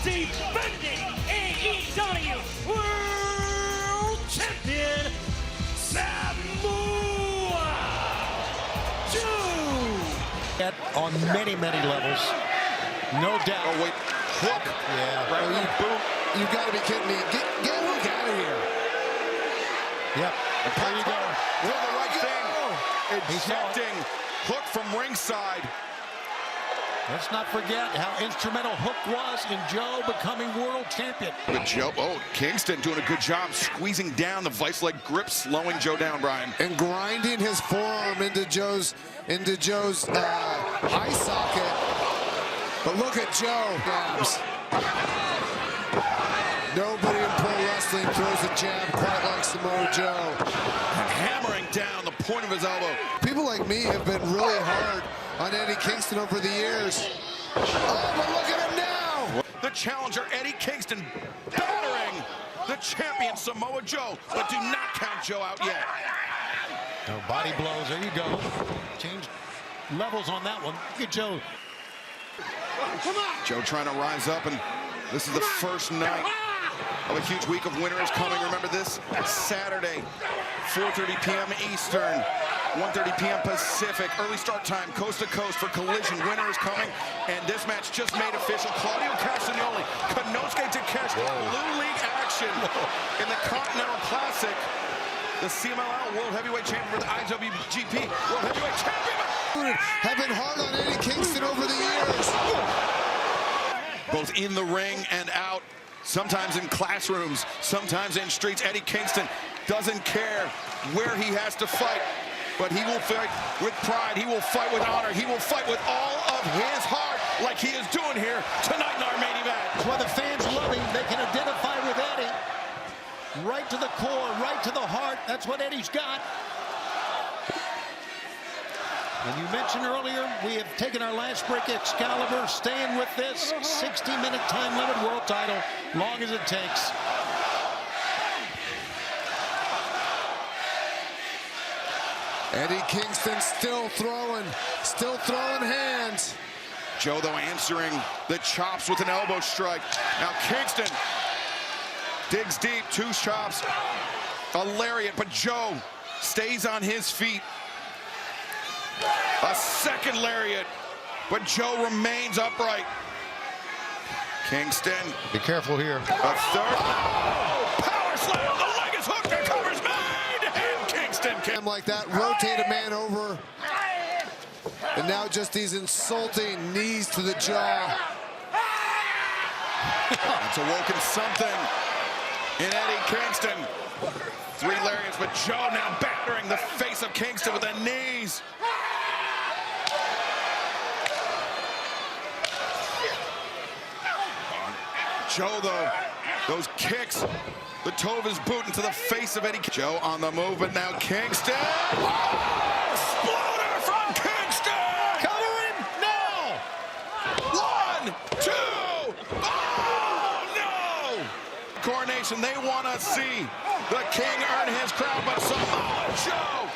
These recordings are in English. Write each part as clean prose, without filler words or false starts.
defending AEW World Champion, Samoa Joe. On many levels, no doubt. Oh wait, Hook. Yeah. Right, boom. You gotta be kidding me. Get Hook out of here. Yep. There you go. Doing the right thing. He saw it. Ejecting Hook from ringside. Let's not forget how instrumental Hook was in Joe becoming world champion. But Joe, Kingston doing a good job squeezing down the vice-like grip, slowing Joe down, Brian. And grinding his forearm into Joe's eye socket. But look at Joe. Jabs. Nobody in pro wrestling throws a jab quite like Samoa Joe. And hammering down the point of his elbow. People like me have been really hard on Eddie Kingston over the years. Oh, but look at him now! The challenger, Eddie Kingston, battering the champion, Samoa Joe. But do not count Joe out yet. No body blows. There you go. Change levels on that one. Look at Joe. Joe trying to rise up, and this is the first night of a huge week of winners coming. Remember this Saturday, 4:30 p.m. Eastern, 1:30 p.m. Pacific. Early start time, coast to coast for Collision. Winner is coming, and this match just made official. Claudio Castagnoli, Konosuke Takeshita, Blue League action in the Continental Classic. The CMLL World Heavyweight Champion for the IWGP World Heavyweight Champion. Have been hard on Eddie Kingston over the years. Both in the ring and out, sometimes in classrooms, sometimes in streets. Eddie Kingston doesn't care where he has to fight, but he will fight with pride. He will fight with honor. He will fight with all of his heart, like he is doing here tonight in our main event. That's why the fans love him. They can identify with Eddie. Right to the core, right to the heart. That's what Eddie's got. And you mentioned earlier, we have taken our last break. Excalibur staying with this 60-minute time limit world title, long as it takes. Eddie Kingston still throwing hands. Joe, though, answering the chops with an elbow strike. Now Kingston digs deep, two chops, a lariat, but Joe stays on his feet. A second lariat, but Joe remains upright. Kingston. Be careful here. A third. Power slam. The leg is hooked. The cover's made. And Kingston can. Like that, rotate a man over. And now just these insulting knees to the jaw. It's awoken something in Eddie Kingston. Three lariats, but Joe now battering the face of Kingston with the knees. Joe, though, those kicks, the toe of his boot into the face of Eddie. Joe on the move, but now Kingston. Oh, exploder from Kingston! Cover him now! 1, 2, oh no! Coronation, they want to see the king earn his crown, but Samoa Joe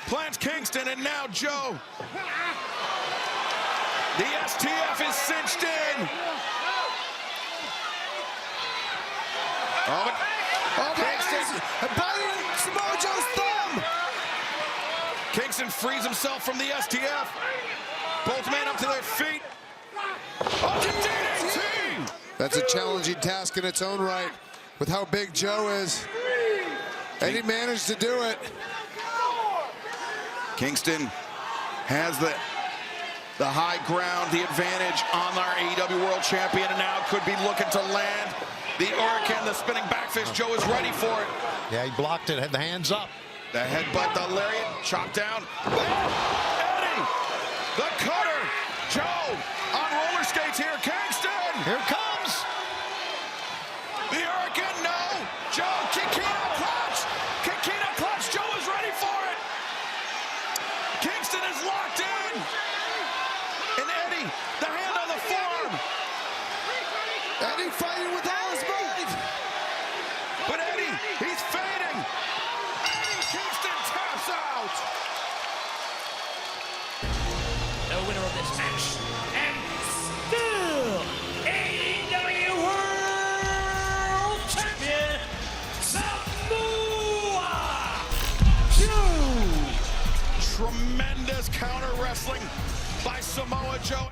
plants Kingston, and now Joe. The STF is cinched in. Kingston biting Samoa Joe's thumb. Kingston frees himself from the STF. Both men up to their feet. Oh, the DDT! That's a challenging task in its own right with how big Joe is. And he managed to do it. Kingston has the high ground, the advantage on our AEW World Champion, and now could be looking to land the Hurricane, the spinning backfist. Joe is ready for it. Yeah, he blocked it, had the hands up. The headbutt, the lariat, chopped down. Eddie, the cutter. Joe on roller skates here. Kingston. Here comes. The Hurricane, no. Joe, Kikina clutch. Kikina clutch. Joe is ready for it. Kingston is locked in. And Eddie, the hand on the forearm. Eddie fighting with all his might. But Eddie, he's fading. Eddie Kingston taps out. The winner of this match, and still AEW Tremendous counter wrestling by Samoa Joe.